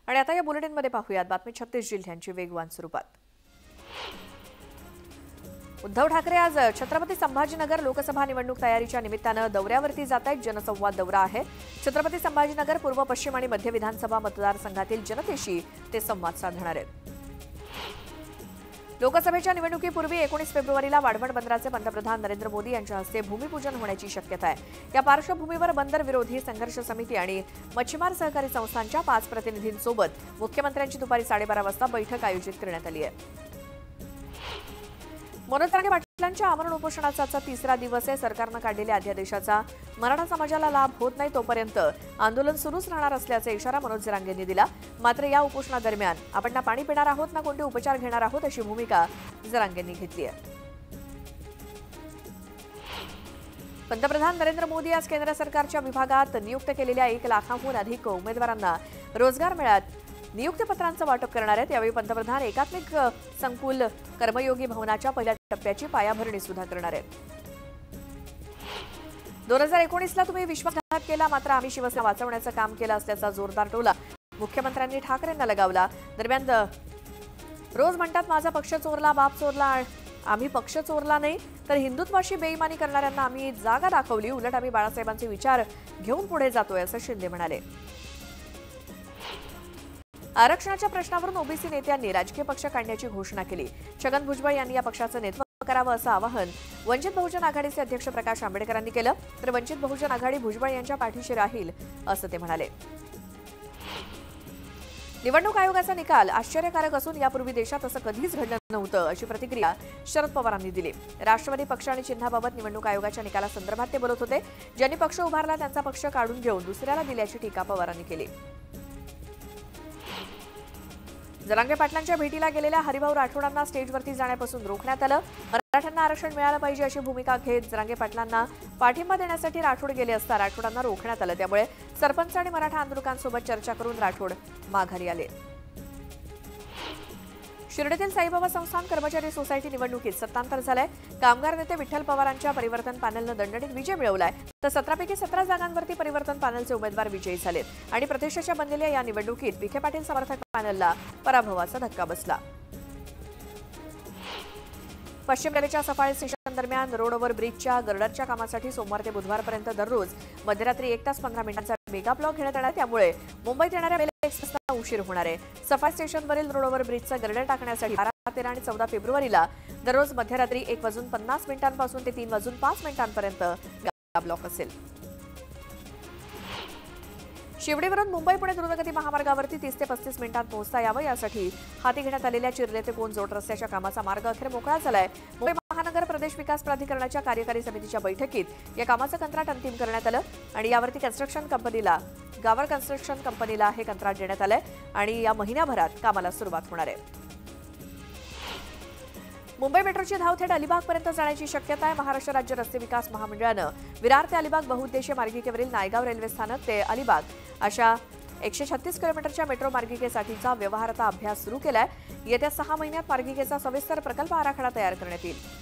आणि आता या बुलेटिनमध्ये पाहूयात बातमी 36 जिल्ह्यांची वेगवान स्वरूपात। उद्धव ठाकरे आज छत्रपती संभाजीनगर लोकसभा निवडणूक तयारीच्या निमित्तानं दौऱ्यावरती जात आहेत। जनसंवाद दौरा आहे। छत्रपती संभाजीनगर पूर्व पश्चिम आणि मध्य विधानसभा मतदारसंघातील जनतेशी ते संवाद साधणार आहेत। लोकसभेच्या निवडणुकीपूर्वी 19 फेब्रुवारीला वाढवण बंदराचे पंतप्रधान नरेंद्र मोदी यांच्या हस्ते भूमिपूजन होण्याची शक्यता आहे। या पार्श्वभूमीवर बंदर विरोधी संघर्ष समिती आणि मच्छीमार सहकारी संस्थांच्या 5 प्रतिनिधींसोबत मुख्यमंत्र्यांची दुपारी 12:30 वाजता बैठक आयोजित करण्यात आली आहे। मनोज जरांगे पाटलांच्या आमरण उपोषणाचा आजचा 3रा दिवस आहे। सरकारने काढलेल्या अध्यादेशाचा मराठा समाजाला लाभ होत नाही तोपर्यंत आंदोलन सुरूच राहणार असल्याचा इशारा मनोज जरांगेंनी दिला। मात्र या उपोषणादरम्यान आपण ना पाणी पिणार आहोत ना कोणते उपचार घेणार आहोत अशी भूमिका जरांगेंनी घेतली आहे। पंतप्रधान नरेंद्र मोदी आज केंद्र सरकारच्या विभागात नियुक्त केलेल्या 1 लाखाहून अधिक उमेदवारांना रोजगार मेळ्यात नियुक्तीपत्रांचं वाटप करणार आहेत। यावेळी पंतप्रधान एकात्मिक संकुल कर्मयोगी भवनाच्या पहिल्या टप्प्याची पायाभरणी सुद्धा करणार आहेत। 2019ला तुम्ही विश्वासघात केला, मात्र आम्ही शिवसेना वाचवण्याचं काम केलं असल्याचा जोरदार टोला मुख्यमंत्र्यांनी ठाकरेंना लगावला। दरम्यान रोज म्हणतात माझा पक्ष चोरला, बाप चोरला, आम्ही पक्ष चोरला नाही तर हिंदुत्वाशी बेईमानी करणाऱ्यांना आम्ही जागा दाखवली, उलट आम्ही बाळासाहेबांचे विचार घेऊन पुढे जातोय असं शिंदे म्हणाले। आरक्षणाच्या प्रश्नावरून ओबीसी नेत्यांनी राजकीय पक्ष काढण्याची घोषणा केली। छगन भुजबळ यांनी या पक्षाचं नेतृत्व करावं असं आवाहन वंचित बहुजन आघाडीचे अध्यक्ष प्रकाश आंबेडकरांनी केलं, तर वंचित बहुजन आघाडी भुजबळ यांच्या पाठीशी राहील असं ते म्हणाले। निवडणूक आयोगाचा निकाल आश्चर्यकारक असून यापूर्वी देशात असं कधीच घडलं नव्हतं अशी प्रतिक्रिया शरद पवारांनी दिली। राष्ट्रवादी पक्ष आणि चिन्हाबाबत निवडणूक आयोगाच्या निकालासंदर्भात ते बोलत होते। ज्यांनी पक्ष उभारला त्यांचा पक्ष काढून घेऊन दुसऱ्याला दिल्याची टीका पवारांनी केली। जरांगे पाटलांच्या भेटीला गेलेल्या हरिभाऊ राठोडांना स्टेजवरती जाण्यापासून रोखण्यात आलं। मराठ्यांना आरक्षण मिळालं पाहिजे अशी भूमिका घेत जरांगे पाटलांना पाठिंबा देण्यासाठी राठोड गेले असता राठोडांना रोखण्यात आलं। त्यामुळे सरपंच आणि मराठा आंदोलकांसोबत चर्चा करून राठोड माघारी आले। शिर्डीतील साईबाबा संस्थान कर्मचारी सोसायटी निवडणुकीत सत्तांतर झालंय। कामगार नेते विठ्ठल पवारांच्या परिवर्तन पॅनलनं दणदणीत विजय मिळवलाय, तर 17पैकी 17 जागांवरती परिवर्तन पॅनलचे उमेदवार विजयी झालेत आणि प्रतिष्ठेच्या बनलेल्या या निवडणुकीत विखे पाटील समर्थक पॅनलला पराभवाचा धक्का बसला। पश्चिम रेल्वेच्या सफाळे स्टेशन दरम्यान रोड ओव्हर ब्रिजच्या गर्डरच्या कामासाठी सोमवार ते बुधवारपर्यंत दररोज मध्यरात्री 1 तास 15 मिनिटांचा मेगा ब्लॉक घेण्यात येणार, त्यामुळे मुंबईत येणाऱ्या रेल्वे एक्सप्रेसला उशीर होणार आहे। सफाळे स्टेशनवरील रोड ओव्हर ब्रिजचा गर्डर टाकण्यासाठी 12, 13 आणि 14 फेब्रुवारीला दररोज मध्यरात्री 1:50 पासून ते 3:05 पर्यंत मेगा ब्लॉक असेल। शिवडीवरून मुंबई पुणे द्रुतगती महामार्गावरती 30 ते 35 मिनिटांत पोहोचता यावं यासाठी हाती घेण्यात आलेल्या चिरले ते कोण जोड रस्त्याच्या कामाचा मार्ग अखेर मोकळा झालाय। मुंबई महानगर प्रदेश विकास प्राधिकरणाच्या कार्यकारी समितीच्या बैठकीत या कामाचं कंत्राट अंतिम करण्यात आलं आणि यावरती गावर कन्स्ट्रक्शन कंपनीला हे कंत्राट देण्यात आलंय आणि या महिन्याभरात कामाला सुरुवात होणार आहे। मुंबई मेट्रोची धाव थेट अलिबागपर्यंत जाण्याची शक्यता आहे। महाराष्ट्र राज्य रस्ते विकास महामंडळानं विरार ते अलिबाग बहुउद्देशीय मार्गिकेवरील नायगाव रेल्वे स्थानक ते अलिबाग अशा 136 किलोमीटरच्या मेट्रो मार्गिकेसाठीचा व्यवहाराचा अभ्यास सुरू केलाय। येत्या 6 महिन्यात मार्गिकेचा सविस्तर प्रकल्प आराखडा तयार करण्यात येईल।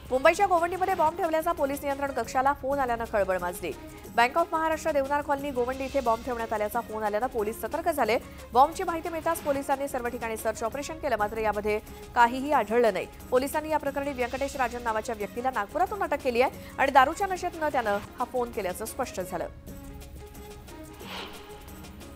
मुंबईच्या गोवंडीमध्ये बॉम्ब ठेवल्याचा पोलीस नियंत्रण कक्षाला फोन आल्यानं खळबळ माजली। Bank of Maharashtra Deonar colony Govandi इथे बॉम्ब ठेवण्यात आल्याचा फोन आल्यानं पोलीस सतर्क झाले। बॉम्बची माहिती मिळताच पोलिसांनी सर्व ठिकाणी सर्च ऑपरेशन केलं, मात्र यामध्ये काहीही आढळलं नाही। पोलिसांनी या प्रकरणी व्यंकटेश राजन नावाच्या व्यक्तीला नागपुरातून अटक केली आहे आणि दारूच्या नशेत त्यानं हा फोन केल्याचं स्पष्ट झालं।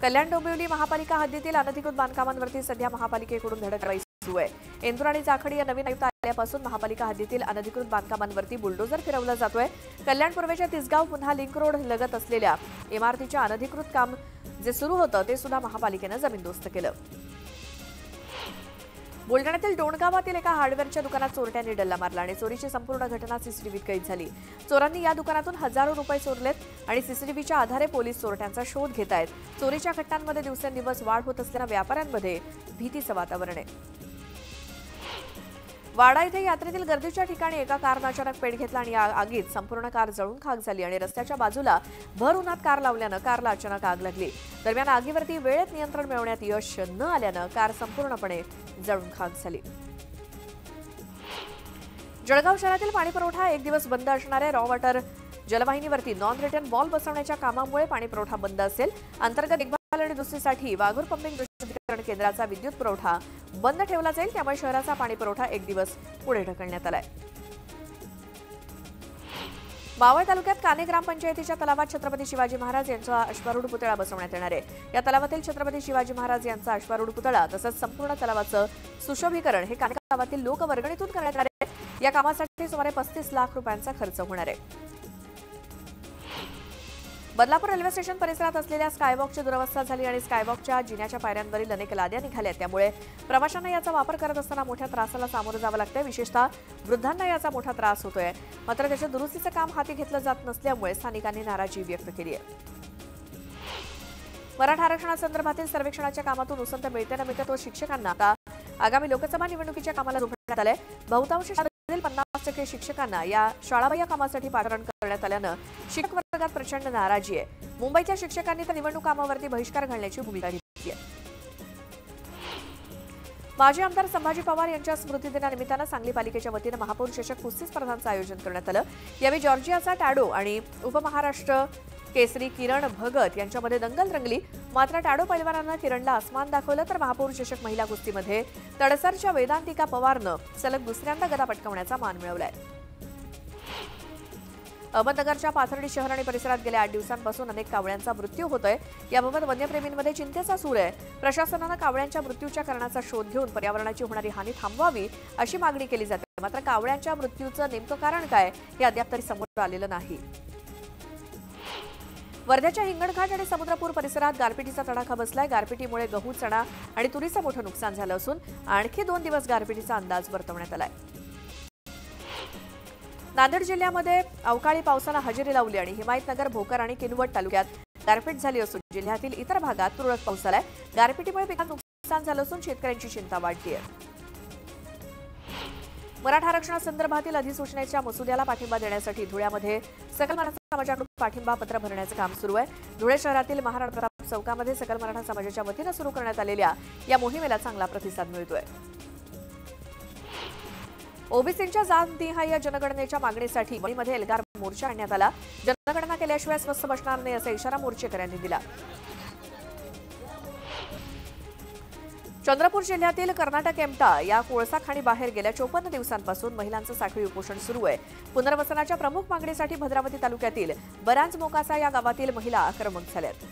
कल्याण डोंबिवली महापालिका हद्दीतील अनधिकृत बांधकामांवरती सध्या महापालिकेकडून धडक कारवाई सुरू आहे। इंदूर आणि जाखडी या नवीन आयुक्त आल्यापासून महापालिका हद्दीतील अनधिकृत बांधकामांवरती बुलडोजर फिरवला जातोय। कल्याण पूर्वेच्या तिसगाव पुन्हा लिंक रोड लगत असलेल्या इमारतीच्या अनधिकृत काम जे सुरू होतं ते सुद्धा महापालिकेनं जमीनदोस्त केलं। बुलढाण्यातील डोणगावातील एका हार्डवेअरच्या दुकानात चोरट्यांनी डल्ला मारला आणि चोरीची संपूर्ण घटना सीसीटीव्हीत कैद झाली। चोरांनी या दुकानातून हजारो रुपये चोरलेत आणि सीसीटीव्हीच्या आधारे पोलीस चोरट्यांचा शोध घेत आहेत। चोरीच्या घटनांमध्ये दिवसेंदिवस वाढ होत असल्यानं व्यापाऱ्यांमध्ये भीतीचं वातावरण आहे। वाडा इथे यात्रेतील गर्दीच्या ठिकाणी एका कारनं अचानक पेट घेतला आणि या आगीत संपूर्ण कार जळून खाक झाली आणि रस्त्याच्या बाजूला भर उन्हात कार लावल्यानं कारला अचानक आग लागली। दरम्यान आगीवरती वेळेत नियंत्रण मिळवण्यात यश न आल्यानं कार संपूर्णपणे जळून खाक झाली। जळगाव शहरातील पाणीपुरवठा 1 दिवस बंद असणार आहे। रॉ वॉटर जलवाहिनीवरती नॉन रिटर्न वॉल बसवण्याच्या कामामुळे पाणीपुरवठा बंद असेल। अंतर्गत आणि दुसरीसाठी वाघूर पंपिंग विद्युतीकरण केंद्राचा विद्युत पुरवठा बंद ठेवला जाईल, त्यामुळे शहराचा पाणी पुरवठा एक दिवस पुढे ढकलण्यात आलाय। मावळ तालुक्यात काने ग्रामपंचायतीच्या तलावात छत्रपती शिवाजी महाराज यांचा अश्वारूढ पुतळा बसवण्यात येणार आहे। या तलावातील छत्रपती शिवाजी महाराज यांचा अश्वारूढ पुतळा तसंच संपूर्ण तलावाचं सुशोभीकरण हे काने गावातील लोकवर्गणीतून करण्यात येणार आहे। या कामासाठी सुमारे 35 लाख रुपयांचा खर्च होणार आहे। बदलापूर रेल्वे स्टेशन परिसरात असलेल्या स्कायवॉकची दुरवस्था झाली आणि स्कायवॉकच्या जिन्याच्या पायऱ्यांवरील अनेक लाद्या निघाल्या, त्यामुळे प्रवाशांना याचा वापर करत असताना मोठ्या त्रासाला सामोरं जावं लागतंय। विशेषतः वृद्धांना याचा मोठा त्रास होतोय। मात्र त्याच्या दुरुस्तीचं काम हाती घेतलं जात नसल्यामुळे स्थानिकांनी नाराजी व्यक्त केली आहे। मराठा आरक्षणासंदर्भातील सर्वेक्षणाच्या कामातून उसंत मिळते न मिळते तो शिक्षकांना आता आगामी लोकसभा निवडणुकीच्या कामाला झोपण्यात आलंय। बहुतांश शाळेतील 50% शिक्षकांना या शाळाबाह्य कामासाठी पाठवण करण्यात आल्यानं शिक्षक वर्गात प्रचंड नाराजी आहे। मुंबईच्या शिक्षकांनी तर निवडणूक कामावरती बहिष्कार घालण्याची भूमिका घेतली आहे। माजी आमदार संभाजी पवार यांच्या स्मृतिदिनानिमित्तानं सांगली पालिकेच्या वतीनं महापौर चषक कुस्ती स्पर्धांचं आयोजन करण्यात आलं। यावेळी जॉर्जियाचा टॅडो आणि उपमहाराष्ट्र केसरी किरण भगत यांच्यामध्ये दंगल रंगली। मात्र टॅडो पैलवानानं किरणला आसमान दाखवलं, तर महापौर चषक महिला कुस्तीमध्ये तडसरच्या वेदांतिका पवारनं सलग दुसऱ्यांदा गदा पटकावण्याचा मान मिळवलाय। अहमदनगरच्या पाथर्डी शहर आणि परिसरात गेल्या 8 दिवसांपासून अनेक कावळ्यांचा मृत्यू होतोय। याबाबत वन्यप्रेमींमध्ये चिंतेचा सूर आहे। प्रशासनानं कावळ्यांच्या मृत्यूच्या कारणाचा शोध घेऊन पर्यावरणाची होणारी हानी थांबवावी अशी मागणी केली जाते। मात्र कावळ्यांच्या मृत्यूचं नेमकं कारण काय हे अद्याप तरी समोर आलेलं नाही। वर्ध्याच्या हिंगणघाट आणि समुद्रपूर परिसरात गारपिटीचा तडाखा बसलाय। गारपिटीमुळे गहू, चणा आणि तुरीचं मोठं नुकसान झालं असून आणखी 2 दिवस गारपिटीचा अंदाज वर्तवण्यात आलाय। नांदेड जिल्ह्यामध्ये अवकाळी पावसानं हजेरी लावली आणि हिमायतनगर, भोकर आणि किनवट तालुक्यात गारपीट झाली असून जिल्ह्यातील इतर भागात तुरळक पाऊस झालाय। गारपिटीमुळे पिकांचं नुकसान झालं असून शेतकऱ्यांची चिंता वाढली आहे। मराठा आरक्षणासंदर्भातील अधिसूचनेच्या मसुद्याला पाठिंबा देण्यासाठी धुळ्यामध्ये सकल मराठा समाजाकडून पाठिंबा पत्र भरण्याचं काम सुरू आहे। धुळे शहरातील महाराणा प्रताप चौकामध्ये सकल मराठा समाजाच्या वतीनं सुरू करण्यात आलेल्या या मोहिमेला चांगला प्रतिसाद मिळतोय। ओबीसींच्या जातनिहाय जनगणनेच्या मागणीसाठी वणीमध्ये एल्गार मोर्चा आणण्यात आला। जनगणना केल्याशिवाय स्वस्थ बसणार नाही असा इशारा मोर्चेकऱ्यांनी दिला। चंद्रपूर जिल्ह्यातील कर्नाटक एमटा या कोळसा खाणीबाहेर गेल्या 54 दिवसांपासून महिलांचं साखळी उपोषण सुरू आहे। पुनर्वसनाच्या प्रमुख मागणीसाठी भद्रावती तालुक्यातील बरांज मोकासा या गावातील महिला आक्रमक झाल्यात।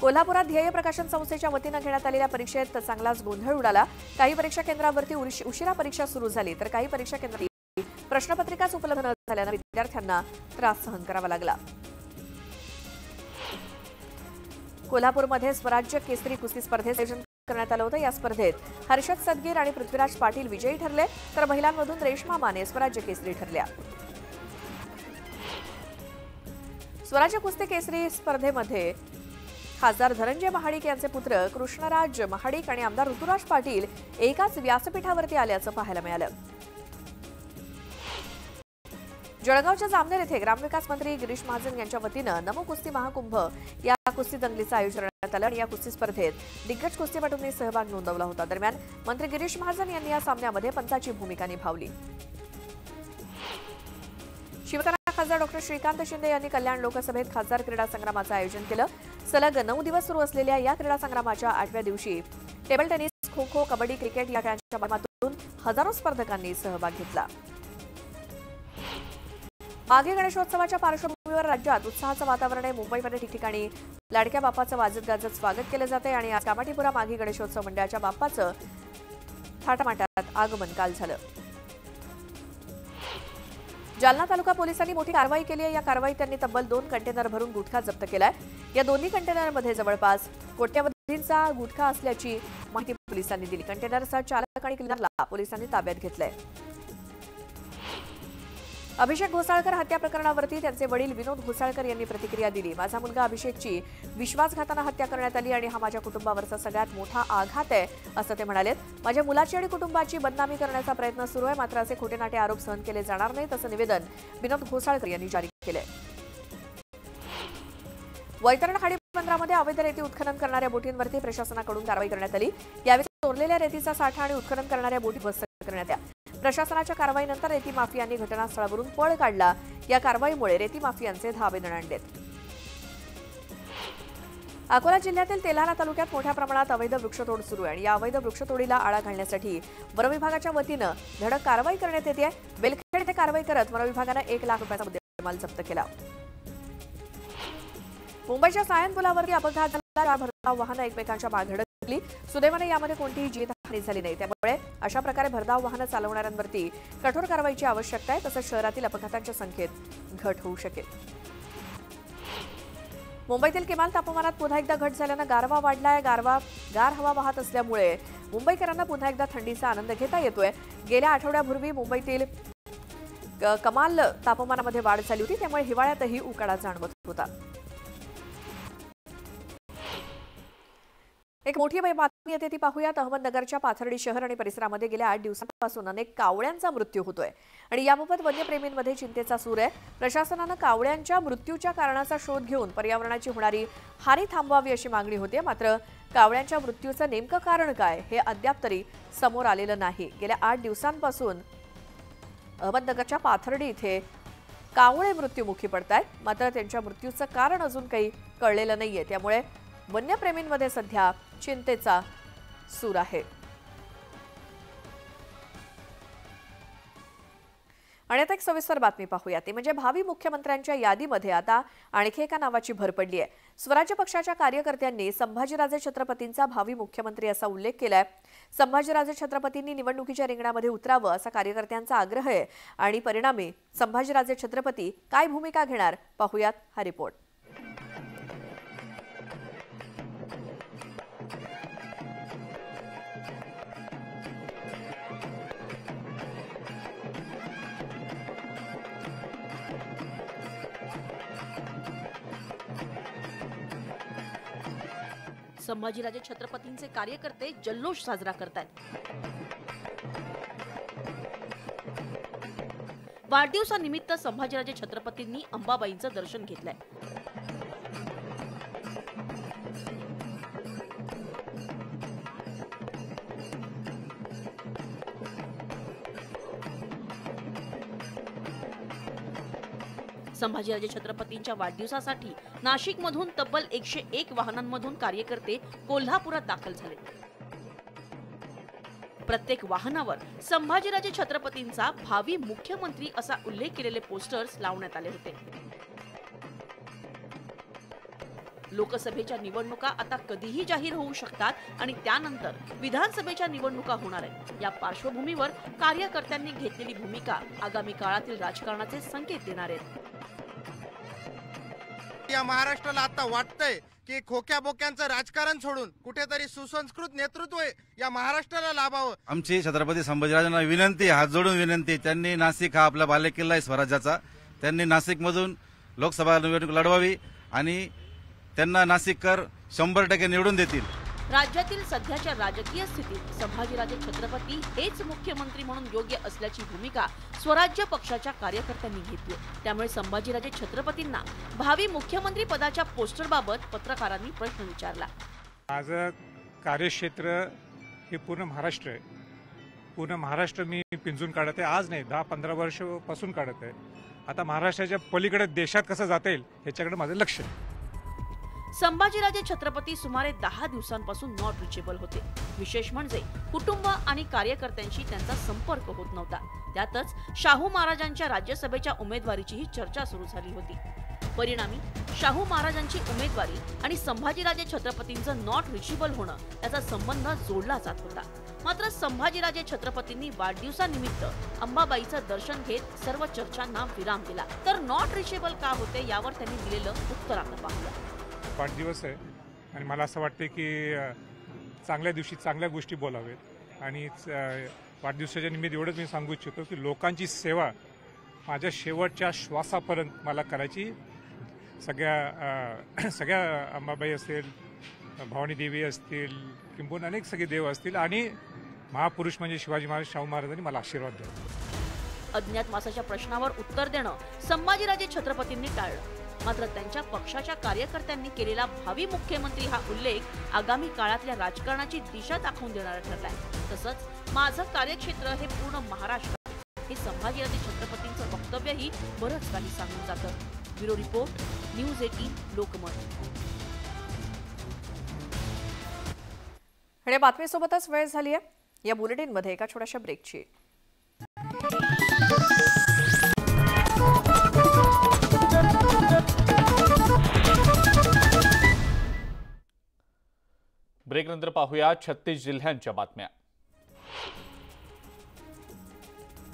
कोल्हापुरात ध्येय प्रकाशन संस्थेच्या वतीनं घेण्यात आलेल्या परीक्षेत चांगलाच गोंधळ उडाला। काही परीक्षा केंद्रावरती उशिरा परीक्षा सुरू झाली, तर काही परीक्षा केंद्रात प्रश्नपत्रिकाच उपलब्ध न झाल्यानं विद्यार्थ्यांना त्रास सहन करावा लागला। कोल्हापूरमध्ये स्वराज्य केसरी कुस्ती स्पर्धेचं आयोजन करण्यात आलं होतं। या स्पर्धेत हर्षद सदगीर आणि पृथ्वीराज पाटील विजयी ठरले, तर महिलांमधून रेश्मा माने स्वराज्य केसरी ठरल्या। स्वराज्य कुस्ती केसरी स्पर्धेमध्ये खासदार धनंजय महाडिक यांचे पुत्र कृष्णराज महाडिक आणि आमदार ऋतुराज पाटील एकाच व्यासपीठावरती आल्याचं पाहायला मिळालं। जळगावच्या जामनेर येथे ग्रामविकास मंत्री गिरीश महाजन यांच्या वतीनं नमो कुस्ती महाकुंभ या कुस्ती दंगलीचं आयोजन करण्यात आलं आणि या कुस्ती स्पर्धेत दिग्गज कुस्तीपटूंनी सहभाग नोंदवला होता। दरम्यान मंत्री गिरीश महाजन यांनी या सामन्यामध्ये पंचाची भूमिका निभावली। शिवसेना खासदार डॉक्टर श्रीकांत शिंदे यांनी कल्याण लोकसभेत खासदार क्रीडा संग्रामाचं आयोजन केलं। सलग 9 दिवस सुरू असलेल्या या क्रीडा संग्रामाच्या 8व्या दिवशी table tennis, kho kho, kabaddi, cricket या खेळांच्या माध्यमातून हजारो स्पर्धकांनी सहभाग घेतला। माघी गणेशोत्सवाच्या पार्श्वभूमीवर राज्यात उत्साहाचं वातावरण आहे। मुंबईमध्ये ठिकठिकाणी लाडक्या बाप्पाचं वाजत गाजत स्वागत केलं जाते आणि आज कामाठीपुरा माघी गणेशोत्सव मंडळाच्या बाप्पाचं थाटामाटात आगमन काल झालं। जालना तालुका पोलिसांनी मोठी कारवाई केली आहे। या कारवाईत त्यांनी तब्बल 2 कंटेनर भरून गुटखा जप्त केलाय। या दोन्ही कंटेनरमध्ये जवळपास कोट्यवधींचा गुटखा असल्याची माहिती पोलिसांनी दिली। कंटेनरसह चालक आणि क्लिनरला पोलिसांनी ताब्यात घेतलंय। अभिषेक घोसाळकर हत्या प्रकरणावरती त्यांचे वडील विनोद घोसाळकर यांनी प्रतिक्रिया दिली। माझा मुलगा अभिषेकची विश्वासघाताने हत्या करण्यात आली आणि हा माझ्या कुटुंबावरचा सगळ्यात मोठा आघात आहे असं ते म्हणाले। माझ्या मुलाची आणि कुटुंबाची बदनामी करण्याचा प्रयत्न सुरू आहे, मात्र असे खोटे-नाटे आरोप सहन केले जाणार नाहीत असं निवेदन विनोद घोसाळकर यांनी जारी केलंय। वैतरण खाडी बंदरामध्ये अवैध रेती उत्खनन करणाऱ्या बोटींवरती प्रशासनाकडून कारवाई करण्यात आली। यावेळी चोरलेल्या रेतीचा साठा आणि उत्खनन करणाऱ्या बोटी बंद करण्यात आल्या। प्रशासनाच्या कारवाईनंतर रेती माफियांनी घटनास्थळावरून पळ काढला। या कारवाईमुळे रेती माफियांचे धावे दणाणलेत। अकोला जिल्ह्यातील तेल्हारा तालुक्यात मोठ्या प्रमाणात अवैध वृक्षतोड सुरू आहे आणि या अवैध वृक्षतोडीला आळा घालण्यासाठी वनविभागाच्या वतीनं धडक कारवाई करण्यात येते आहे। बेलखेड येथे कारवाई करत वनविभागानं 1 लाख रुपयाचा मुद्देमाल जप्त केला। मुंबईच्या सायन पुलावरती अपघात झाला। भरधाव वाहनं एकमेकांच्या मागे धडकली। सुदैवाने यामध्ये कोणतीही जीवितहानी झाली नाही। त्यामुळे अशा प्रकारे भरधाव वाहनं चालवणाऱ्यांवरती कठोर कारवाईची आवश्यकता आहे। तसंच शहरातील अपघातांच्या संख्येत घट होऊ शकेल। मुंबईतील किमान तापमानात पुन्हा एकदा घट झाल्यानं गारवा वाढलाय। गार हवा वाहत असल्यामुळे मुंबईकरांना पुन्हा एकदा थंडीचा आनंद घेता येतोय। गेल्या आठवड्यापूर्वी मुंबईतील कमाल तापमानामध्ये वाढ झाली होती, त्यामुळे हिवाळ्यातही उकाडा जाणवत होता। एक मोठी बातमी येते ती पाहूयात। अहमदनगरच्या पाथर्डी शहर आणि परिसरामध्ये गेल्या 8 दिवसांपासून अनेक कावळ्यांचा मृत्यू होतोय आणि याबाबत वन्यप्रेमींमध्ये चिंतेचा सूर आहे। प्रशासनानं कावळ्यांच्या मृत्यूच्या कारणाचा शोध घेऊन पर्यावरणाची होणारी हानी थांबवावी अशी मागणी होती। मात्र कावळ्यांच्या मृत्यूचं नेमकं कारण काय हे अद्याप तरी समोर आलेलं नाही। गेल्या 8 दिवसांपासून अहमदनगरच्या पाथर्डी इथे कावळे मृत्युमुखी पडतायत, मात्र त्यांच्या मृत्यूचं कारण अजून काही कळलेलं नाहीये। त्यामुळे वन्यप्रेमींमध्ये सध्या चिंतेचा सूर आहे। आणि आता एक सविस्तर बातमी पाहूया, ती म्हणजे भावी मुख्यमंत्र्यांच्या यादीमध्ये आता आणखी एका नावाची भर पडली आहे। स्वराज्य पक्षाच्या कार्यकर्त्यांनी संभाजीराजे छत्रपतींचा भावी मुख्यमंत्री असा उल्लेख केलाय। संभाजीराजे छत्रपतींनी निवडणुकीच्या रिंगणामध्ये उतरावं असा कार्यकर्त्यांचा आग्रह आहे आणि परिणामी संभाजीराजे छत्रपती काय भूमिका घेणार पाहूयात हा रिपोर्ट। संभाजीराजे छत्रपतींचे कार्यकर्ते जल्लोष साजरा करतात। वाढदिवसानिमित्त संभाजीराजे छत्रपतींनी अंबाबाईंचं दर्शन घेतलंय। संभाजीराजे छत्रपतींच्या वाढदिवसासाठी नाशिकमधून तब्बल 101 वाहनांमधून कार्यकर्ते कोल्हापुरात दाखल झाले। प्रत्येक वाहनावर संभाजीराजे छत्रपतींचा भावी मुख्यमंत्री असा उल्लेख केलेले पोस्टर्स लावण्यात आले होते। लोकसभेच्या निवडणुका आता कधीही जाहीर होऊ शकतात आणि त्यानंतर विधानसभेच्या निवडणुका होणार आहेत। या पार्श्वभूमीवर कार्यकर्त्यांनी घेतलेली भूमिका आगामी काळातील राजकारणाचे संकेत देणार आहेत। या महाराष्ट्राला आता वाटतंय की खोक्या बोक्यांचं राजकारण सोडून कुठेतरी सुसंस्कृत नेतृत्व या महाराष्ट्राला लाभावं। आमची छत्रपती संभाजीराजांना विनंती, हात जोडून विनंती, त्यांनी नाशिक हा आपला बालेकिल्ला आहे स्वराज्याचा, त्यांनी नाशिकमधून लोकसभा निवडणूक लढवावी आणि त्यांना नाशिककर 100% निवडून देतील। राज्यातील सध्याच्या राजकीय स्थितीत संभाजीराजे छत्रपती हेच मुख्यमंत्री म्हणून योग्य असल्याची भूमिका स्वराज्य पक्षाच्या कार्यकर्त्यांनी घेतली। त्यामुळे संभाजीराजे छत्रपतींना भावी मुख्यमंत्री पदाच्या पोस्टरबाबत पत्रकारांनी प्रश्न विचारला। माझं कार्यक्षेत्र हे पूर्ण महाराष्ट्र आहे। पूर्ण महाराष्ट्र मी पिंजून काढत आहे। आज नाही, 10-15 वर्षापासून काढत आहे। आता महाराष्ट्राच्या पलीकडे देशात कसं जाता येईल ह्याच्याकडे माझं लक्ष आहे। संभाजीराजे छत्रपती सुमारे 10 दिवसांपासून नॉट रिचेबल होते। विशेष म्हणजे कुटुंब आणि कार्यकर्त्यांशी त्यांचा संपर्क होत नव्हता। त्यातच शाहू महाराजांच्या राज्यसभेच्या उमेदवारीचीही चर्चा सुरू झाली होती। परिणामी शाहू महाराजांची उमेदवारी आणि संभाजीराजे छत्रपतींचं नॉट रिचेबल होणं याचा संबंध जोडला जात होता। मात्र संभाजीराजे छत्रपतींनी वाढदिवसानिमित्त अंबाबाईचं दर्शन घेत सर्व चर्चांना विराम दिला। तर नॉट रिचेबल का होते यावर त्यांनी दिलेलं उत्तर आता पाहूया। वाढदिवस आहे आणि मला असं वाटतं की चांगल्या दिवशी चांगल्या गोष्टी बोलावेत आणि वाढदिवसाच्या निमित्त एवढंच मी सांगू इच्छितो की लोकांची सेवा माझ्या शेवटच्या श्वासापर्यंत मला करायची। सगळ्या अंबाबाई असतील, भवानी देवी असतील, किंबहुना अनेक सगळे देव असतील आणि महापुरुष म्हणजे शिवाजी महाराज, शाहू महाराजांनी मला आशीर्वाद द्यावा। अज्ञात मासाच्या प्रश्नावर उत्तर देणं संभाजीराजे छत्रपतींनी टाळलं। मात्र त्यांच्या पक्षाच्या कार्यकर्त्यांनी केलेला भावी मुख्यमंत्री हा उल्लेख आगामी काळातल्या राजकारणाची दिशा दाखवून देणारा ठरलाय। तसंच माझं कार्यक्षेत्र हे पूर्ण महाराष्ट्र हे संभाजीराजे छत्रपतींचं वक्तव्यही बरंच काही सांगून जातं। Bureau report, news 18 Lokmat. आणि बातमीसोबतच वेळ झाली आहे या बुलेटिनमध्ये एका छोट्याशा ब्रेकची। ब्रेकनंतर पाहूया 36 जिल्ह्यांच्या बातम्या।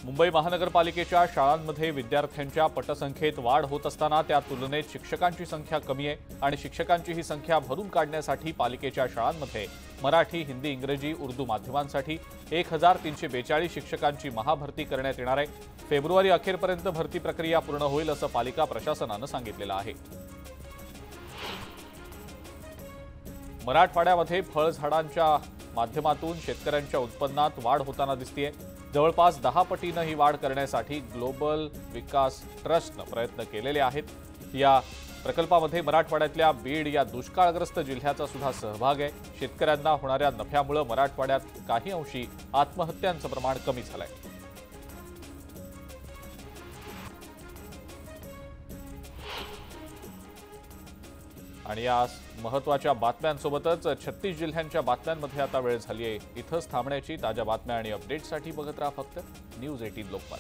मुंबई महानगरपालिकेच्या शाळांमध्ये विद्यार्थ्यांच्या पटसंख्येत वाढ होत असताना त्या तुलनेत शिक्षकांची संख्या कमी आहे आणि शिक्षकांची ही संख्या भरून काढण्यासाठी पालिकेच्या शाळांमध्ये मराठी, हिंदी, इंग्रजी, उर्दू माध्यमांसाठी 1342 शिक्षकांची महाभरती करण्यात येणार आहे। फेब्रुवारी अखेरपर्यंत भरती प्रक्रिया पूर्ण होईल असं पालिका प्रशासनानं सांगितलेलं आहे। मराठवाड्यामध्ये फळझाडांच्या माध्यमातून शेतकऱ्यांच्या उत्पन्नात वाढ होताना दिसतेय। जवळपास 10 पटीनं ही वाढ करण्यासाठी ग्लोबल विकास ट्रस्टनं प्रयत्न केलेले आहेत। या प्रकल्पामध्ये मराठवाड्यातल्या बीड या दुष्काळग्रस्त जिल्ह्याचा सुद्धा सहभाग आहे। शेतकऱ्यांना होणाऱ्या नफ्यामुळे मराठवाड्यात काही अंशी आत्महत्यांचं प्रमाण कमी झालंय। आणि या महत्त्वाच्या बातम्यांसोबतच 36 जिल्ह्यांच्या बातम्यांमध्ये आता वेळ झाली आहे इथंच थांबण्याची। ताज्या बातम्या आणि अपडेट्ससाठी बघत राहा फक्त न्यूज 18 लोकमत।